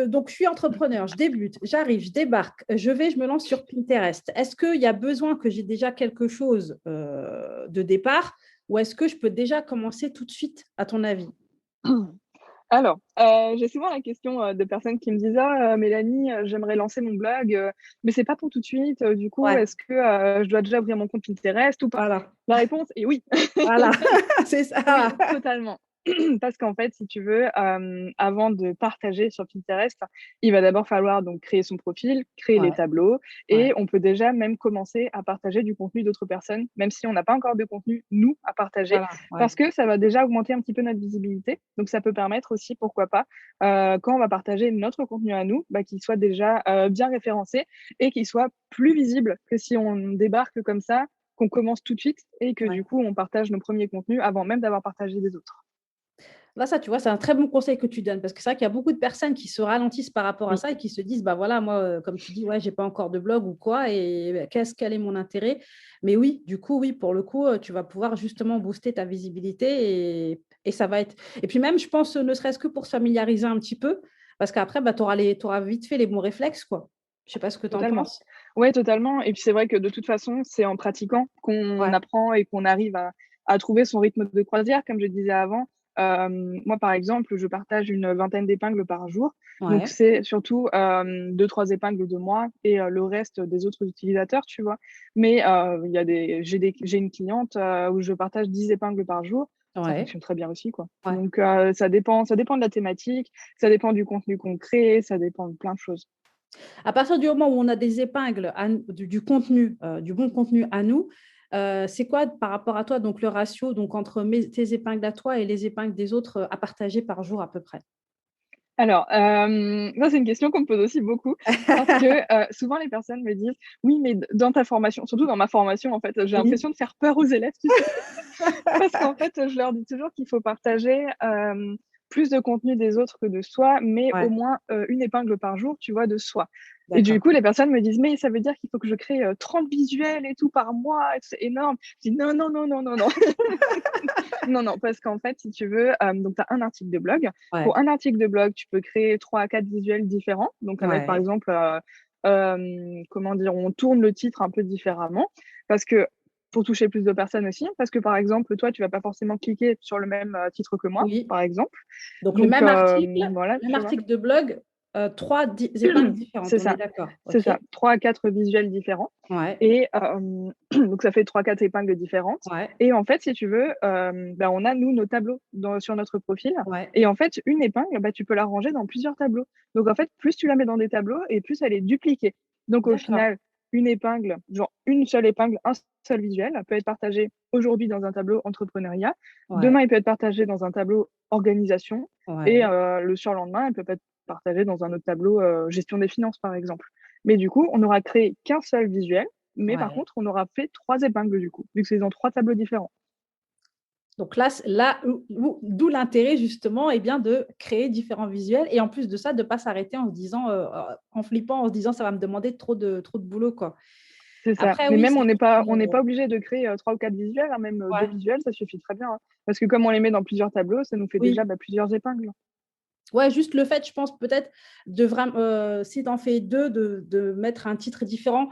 donc je suis entrepreneur, je débute, j'arrive, je débarque, je me lance sur Pinterest. Est-ce qu'il y a besoin que j'ai déjà quelque chose, de départ ou est-ce que je peux déjà commencer tout de suite, à ton avis? Alors, j'ai souvent la question, de personnes qui me disent: «Ah, Mélanie, j'aimerais lancer mon blog, mais c'est pas pour tout de suite, du coup, Ouais, est-ce que, je dois déjà ouvrir mon compte Pinterest ou pas?» voilà, La réponse est oui. voilà, c'est ça. Oui, totalement. Parce qu'en fait, si tu veux, avant de partager sur Pinterest, il va d'abord falloir donc créer son profil, créer les Ouais, tableaux ouais, et on peut déjà même commencer à partager du contenu d'autres personnes, même si on n'a pas encore de contenu, nous, à partager, voilà, ouais. parce que ça va déjà augmenter un petit peu notre visibilité. Donc ça peut permettre aussi, pourquoi pas, quand on va partager notre contenu à nous, bah, qu'il soit déjà, bien référencé et qu'il soit plus visible que si on débarque comme ça, qu'on commence tout de suite et que Ouais. du coup, on partage nos premiers contenus avant même d'avoir partagé les autres. Là, ça, tu vois, c'est un très bon conseil que tu donnes parce que c'est vrai qu'il y a beaucoup de personnes qui se ralentissent par rapport à Oui, ça et qui se disent: «Bah, voilà, moi, comme tu dis, ouais, j'ai pas encore de blog ou quoi et bah, quel est mon intérêt?» Mais oui, du coup, oui, pour le coup, tu vas pouvoir justement booster ta visibilité et ça va être et puis même, je pense, ne serait-ce que pour se familiariser un petit peu parce qu'après, bah, tu auras vite fait les bons réflexes, quoi. Je sais pas ce que tu en totalement. penses? Ouais, totalement et puis c'est vrai que de toute façon, c'est en pratiquant qu'on Ouais, apprend et qu'on arrive à trouver son rythme de croisière, comme je disais avant. Moi, par exemple, je partage une vingtaine d'épingles par jour. Donc ouais, c'est surtout, 2-3 épingles de moi et le reste des autres utilisateurs, tu vois? Mais il y a j'ai une cliente, où je partage 10 épingles par jour. Ça ouais, fonctionne très bien aussi, quoi. ouais. Donc ça dépend de la thématique, ça dépend du contenu qu'on crée, ça dépend de plein de choses. À partir du moment où on a des épingles à n du contenu, du bon contenu à nous, c'est quoi par rapport à toi donc le ratio donc entre tes épingles à toi et les épingles des autres, à partager par jour à peu près? Alors, ça, c'est une question qu'on me pose aussi beaucoup parce que, souvent les personnes me disent: «Oui, mais dans ta formation», surtout dans ma formation, en fait, j'ai Oui. l'impression de faire peur aux élèves, tu sais? Parce qu'en fait, je leur dis toujours qu'il faut partager, plus de contenu des autres que de soi, mais au Ouais, moins, 1 épingle par jour, tu vois, de soi. Et du d'accord. coup, les personnes me disent: «Mais ça veut dire qu'il faut que je crée, 30 visuels et tout par mois et c'est énorme». Je dis: «Non, non, non, non, non, non». Non, non, parce qu'en fait, si tu veux, donc tu as un article de blog. Ouais, Pour un article de blog, tu peux créer 3 à 4 visuels différents, donc avec, par ouais, exemple, comment dire? On tourne le titre un peu différemment parce que pour toucher plus de personnes aussi, parce que, par exemple, toi, tu vas pas forcément cliquer sur le même, titre que moi, oui. par exemple. Donc Donc voilà, le même tu vois? article de blog, 3 épingles différentes, C'est on est ça, d'accord? c'est OK. ça. 3 à 4 visuels différents Ouais, et donc ça fait 3-4 épingles différentes ouais, et en fait, si tu veux, bah, on a nous nos tableaux sur notre profil ouais, et en fait, une épingle, bah, tu peux la ranger dans plusieurs tableaux. Donc en fait, plus tu la mets dans des tableaux et plus elle est dupliquée. Donc au d'accord. final, une épingle, genre une seule épingle, un seul visuel, peut être partagé aujourd'hui dans un tableau entrepreneuriat. Ouais, Demain, il peut être partagé dans un tableau organisation et ouais, le surlendemain, elle peut être partagée dans un autre tableau, gestion des finances, par exemple. Mais du coup, on n'aura créé qu'un seul visuel, mais par ouais. contre, on aura fait 3 épingles du coup, vu que c'est dans 3 tableaux différents. Donc là, d'où l'intérêt justement, eh bien, de créer différents visuels et en plus de ça, de ne pas s'arrêter en se disant, en flippant, en se disant: «Ça va me demander trop de boulot», quoi. C'est ça. Après Mais oui, même c'est vrai on n'est que pas obligé de créer, 3 ou 4 visuels, hein, même, 2 ouais, visuels, ça suffit très bien, hein. Parce que comme on les met dans plusieurs tableaux, ça nous fait déjà, oui, bah, plusieurs épingles. ouais, juste le fait, je pense peut-être de vraiment, si tu en fais 2, de mettre un titre différent.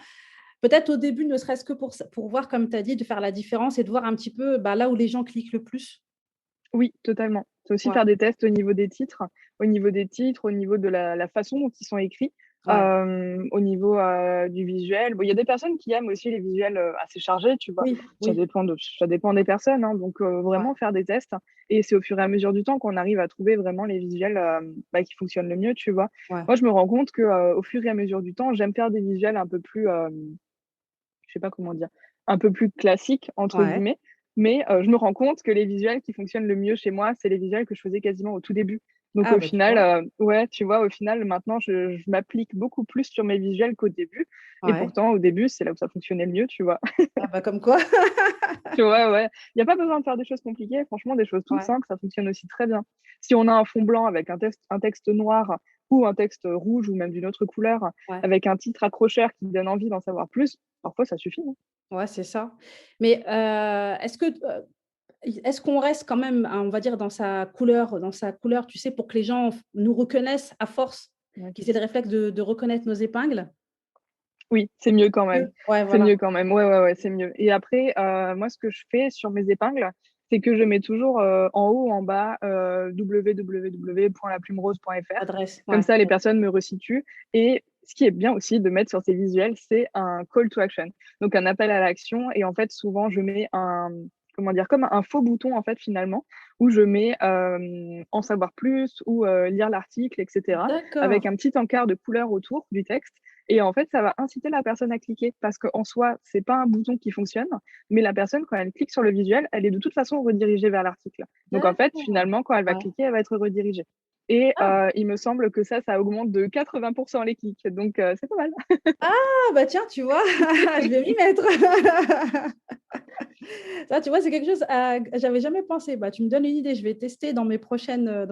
Peut-être au début, ne serait-ce que pour voir, comme tu as dit, de faire la différence et de voir un petit peu, bah, là où les gens cliquent le plus. Oui, totalement. C'est aussi Ouais, faire des tests au niveau de la façon dont ils sont écrits, ouais, au niveau, du visuel. Bon, il y a des personnes qui aiment aussi les visuels, assez chargés, tu vois? oui, oui, Ça dépend des personnes, hein, donc ouais, vraiment faire des tests et c'est au fur et à mesure du temps qu'on arrive à trouver vraiment les visuels, bah, qui fonctionnent le mieux, tu vois? ouais, Moi, je me rends compte que, au fur et à mesure du temps, j'aime faire des visuels un peu plus, je sais pas comment dire, un peu plus «classiques» entre ouais, guillemets, mais je me rends compte que les visuels qui fonctionnent le mieux chez moi, c'est les visuels que je faisais quasiment au tout début. Donc Ah, au bah, tu final, vois? ouais, tu vois, au final, maintenant, je m'applique beaucoup plus sur mes visuels qu'au début et Ouais. pourtant, au début, c'est là où ça fonctionnait le mieux, tu vois? Ah, bah, comme quoi. Tu vois, ouais. Il y a pas besoin de faire des choses compliquées, franchement, des choses toutes Ouais, simples, ça fonctionne aussi très bien. Si on a un fond blanc avec un texte noir ou un texte rouge ou même d'une autre couleur, ouais. avec un titre accrocheur qui donne envie d'en savoir plus, parfois ça suffit, hein. Ouais, c'est ça. Mais, est-ce qu'on reste quand même, on va dire dans sa couleur, tu sais, pour que les gens nous reconnaissent à force, Ouais. qu'ils aient le réflexe de reconnaître nos épingles? Oui, c'est mieux quand même. Mieux. Ouais, C'est mieux voilà. quand même. Ouais, ouais, ouais, c'est mieux et après, moi, ce que je fais sur mes épingles, c'est que je mets toujours, en haut ou en bas, www.laplumerose.fr. Adresse, Comme ouais. ça, les personnes me resituent et ce qui est bien aussi de mettre sur ces visuels, c'est un call to action. Donc un appel à l'action et en fait, souvent, je mets comment dire? Comme un faux bouton, en fait, finalement, où je mets, en savoir plus ou, lire l'article et cetera, avec D'accord. un petit encart de couleur autour du texte et en fait, ça va inciter la personne à cliquer parce qu'en soi, c'est pas un bouton qui fonctionne, mais la personne, quand elle clique sur le visuel, elle est de toute façon redirigée vers l'article. Donc en fait, D'accord. finalement, quand elle va Ouais. cliquer, elle va être redirigée et Ah! il me semble que ça augmente de 80 les clics, donc c'est pas mal. Ah, bah, tiens, tu vois? Je vais m'y mettre. Ça, tu vois, c'est quelque chose à j'avais jamais pensé. Bah, tu me donnes une idée, je vais tester dans mes Mais oui, prochaines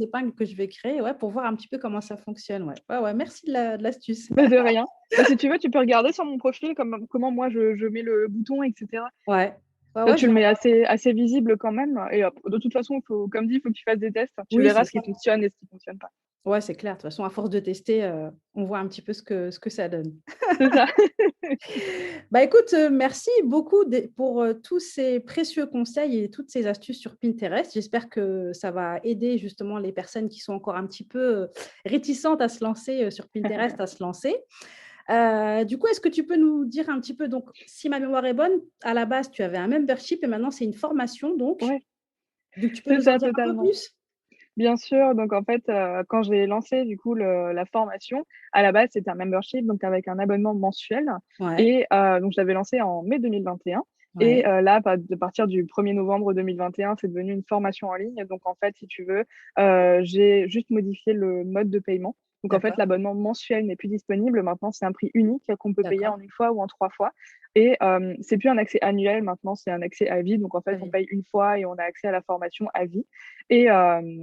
épingles que je vais créer, ouais, pour voir un petit peu comment ça fonctionne, ouais. Ouais, ouais, merci de l'astuce. bah, de rien. Bah, si tu veux, tu peux regarder sur mon profil comment moi je mets le bouton et cetera. Ouais. Ouais, Toi, ouais, tu je le vais mets regarder. assez visible quand même et de toute façon, faut comme dit, il faut que tu fasses des tests. Tu Oui, verras c'est ce qui ça. fonctionne et ce qui fonctionne pas. Ouais, c'est clair. De toute façon, à force de tester, on voit un petit peu ce que ça donne. C'est ça. Bah, écoute, merci beaucoup pour, tous ces précieux conseils et toutes ces astuces sur Pinterest. J'espère que ça va aider justement les personnes qui sont encore un petit peu, réticentes à se lancer, sur Pinterest, à se lancer. Du coup, est-ce que tu peux nous dire un petit peu donc, si ma mémoire est bonne, à la base, tu avais un membership et maintenant c'est une formation donc? Ouais, Donc tu peux c'est nous en ça dire un peu totalement. plus? Bien sûr, donc en fait, quand j'ai lancé du coup la formation, à la base, c'était un membership, donc avec un abonnement mensuel Ouais, et donc je l'avais lancé en mai 2021 et ouais, là, de partir du 1er novembre 2021, c'est devenu une formation en ligne. Donc en fait, si tu veux, j'ai juste modifié le mode de paiement. Donc en fait, d'accord, l'abonnement mensuel n'est plus disponible. Maintenant, c'est un prix unique qu'on peut payer d'accord. en une fois ou en 3 fois et c'est plus un accès annuel, maintenant, c'est un accès à vie. Donc en fait, Très on bien. paye une fois et on a accès à la formation à vie et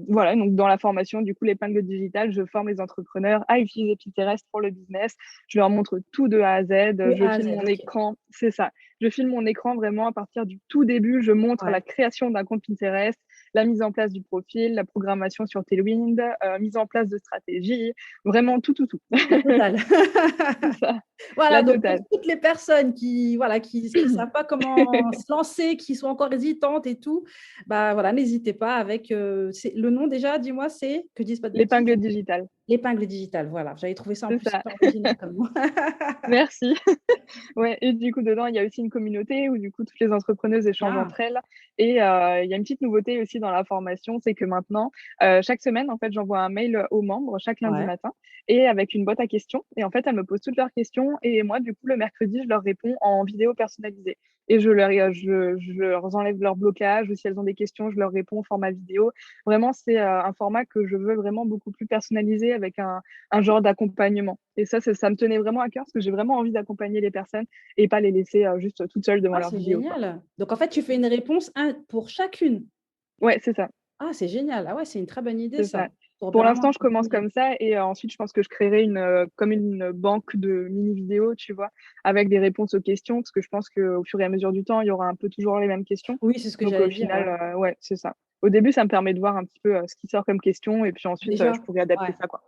voilà, donc dans la formation, du coup, l'épingle digitale, je forme les entrepreneurs à utiliser Pinterest pour le business. Je leur montre tout de A à Z. De Je A à filme Z, mon OK. écran, c'est ça. Je filme mon écran vraiment à partir du tout début. Je montre la Ouais, création d'un compte Pinterest, la mise en place du profil, la programmation sur Tailwind, mise en place de stratégie, vraiment tout, tout, tout. la totale. C'est ça, Voilà, la donc pour totale. toutes les personnes qui, voilà, qui savent pas comment se lancer, qui sont encore hésitantes et tout, bah, voilà, n'hésitez pas avec, c'est le nom déjà, dis-moi, c'est? Que je dise pas de bêtises? L'épingle digitale, L'épingle digitale, voilà. J'avais trouvé ça en c'est plus ça. super original comme nom. Merci. Ouais et du coup, dedans, il y a aussi une communauté où du coup, toutes les entrepreneuses échangent Bien. entre elles et il y a une petite nouveauté aussi dans la formation, c'est que maintenant, chaque semaine, en fait, j'envoie un mail aux membres chaque lundi Ouais, matin et avec une boîte à questions et en fait, elles me posent toutes leurs questions et moi, du coup, le mercredi, je leur réponds en vidéo personnalisée et je leur enlève leur blocage ou si elles ont des questions, je leur réponds au format vidéo. Vraiment, c'est, un format que je veux vraiment beaucoup plus personnalisé avec un genre d'accompagnement et ça me tenait vraiment à cœur parce que j'ai vraiment envie d'accompagner les personnes et pas les laisser, juste toutes seules devant ah, leur c'est vidéo, quoi. génial. Donc en fait, tu fais une réponse pour chacune? Ouais, c'est ça, Ah, c'est génial. Ah ouais, c'est une très bonne idée c'est ça. ça, pour Pour vraiment l'instant, je commence accompagner. comme ça et ensuite je pense que je créerai comme une banque de mini vidéos, tu vois? Avec des réponses aux questions parce que je pense qu'au fur et à mesure du temps, il y aura un peu toujours les mêmes questions. Oui, c'est ce que Donc au j'allais dire, final, ouais. ouais, c'est ça. Au début, ça me permet de voir un petit peu, ce qui sort comme question et puis ensuite, je Déjà, pourrais adapter ouais. ça, quoi.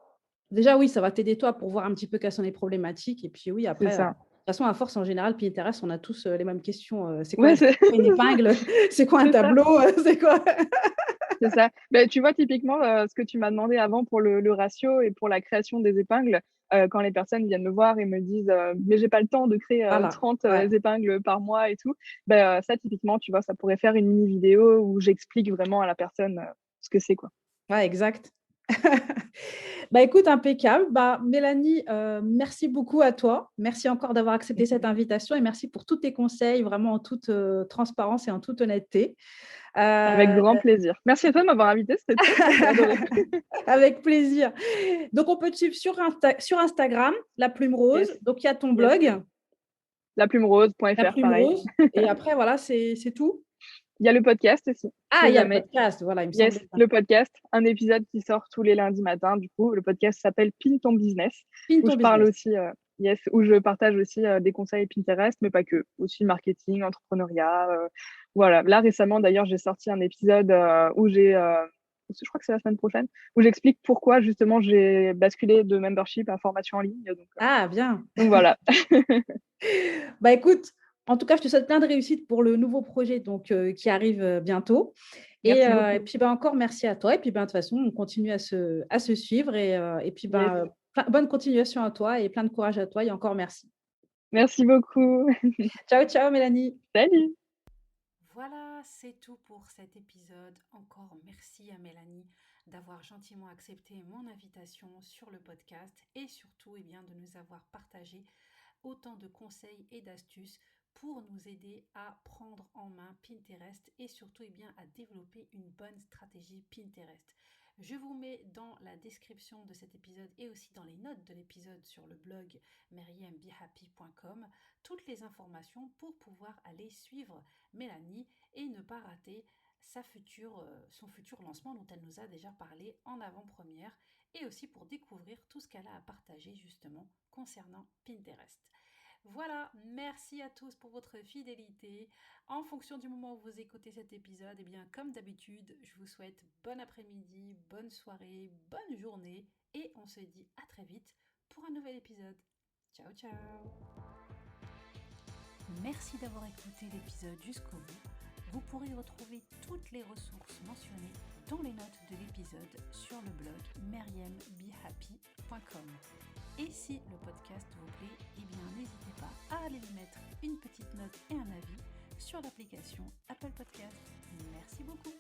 Déjà, oui, ça va t'aider toi pour voir un petit peu quelles sont les problématiques et puis oui, C'est après, de ça. toute façon, à force, en général, Pinterest, on a tous, les mêmes questions, Ouais, c'est c'est quoi une c'est ça, épingle? C'est quoi un c'est ça. tableau? C'est quoi? C'est ça. Beh, tu vois, typiquement, ce que tu m'as demandé avant pour le ratio et pour la création des épingles, quand les personnes viennent me voir et me disent, «Mais j'ai pas le temps de créer, Voilà, 30, ouais. épingles par mois et tout». Ça typiquement, tu vois, ça pourrait faire une mini vidéo où j'explique vraiment à la personne, ce que c'est, quoi. Ouais, exact. Bah, écoute, impeccable. Bah, Mélanie, merci beaucoup à toi. Merci encore d'avoir accepté cette invitation et merci pour tous tes conseils, vraiment en toute, transparence et en toute honnêteté. Avec Euh, grand plaisir. Merci à toi de m'avoir invitée, c'était très cool, j'ai adoré. Avec plaisir. Donc, on peut te suivre sur Instagram, La Plume Yes, Rose. Donc, il y a ton yes. blog, La Laplumerose.fr, Plume pareil. Rose. Et après, voilà, c'est tout. Il y a le podcast aussi, Ah, si il y a le jamais. podcast. Voilà, il me Yes, semblait ça. le podcast, un épisode qui sort tous les lundis matins. Du coup, le podcast s'appelle Pin ton business, Pin où ton je parle business. aussi, yes, où je partage aussi des conseils Pinterest, mais pas que, aussi marketing, entrepreneuriat. Voilà. Là, récemment, d'ailleurs, j'ai sorti un épisode où je crois que c'est la semaine prochaine, où j'explique pourquoi justement j'ai basculé de membership à formation en ligne. Ah, bien. Donc voilà. Bah écoute, en tout cas, je te souhaite plein de réussite pour le nouveau projet donc, qui arrive bientôt. Merci Et beaucoup. puis bah, encore merci à toi. Et puis bah, de toute façon, on continue à se suivre. Et puis Yes. bah, bonne continuation à toi et plein de courage à toi. Et encore merci. Merci beaucoup. Ciao, ciao, Mélanie. Salut. Voilà, c'est tout pour cet épisode. Encore merci à Mélanie d'avoir gentiment accepté mon invitation sur le podcast et surtout de nous avoir partagé autant de conseils et d'astuces pour nous aider à prendre en main Pinterest et surtout à développer une bonne stratégie Pinterest. Je vous mets dans la description de cet épisode et aussi dans les notes de l'épisode sur le blog maryambehappy.com toutes les informations pour pouvoir aller suivre Mélanie et ne pas rater son futur lancement dont elle nous a déjà parlé en avant-première et aussi pour découvrir tout ce qu'elle a à partager justement concernant Pinterest. Voilà, merci à tous pour votre fidélité. En fonction du moment où vous écoutez cet épisode, comme d'habitude, je vous souhaite bon après-midi, bonne soirée, bonne journée et on se dit à très vite pour un nouvel épisode. Ciao ciao. Merci d'avoir écouté l'épisode jusqu'au bout. Vous pourrez retrouver toutes les ressources mentionnées dans les notes de l'épisode sur le blog maryambehappy.com. Et si le podcast vous plaît, n'hésitez pas à aller lui mettre une petite note et un avis sur l'application Apple Podcast. Merci beaucoup.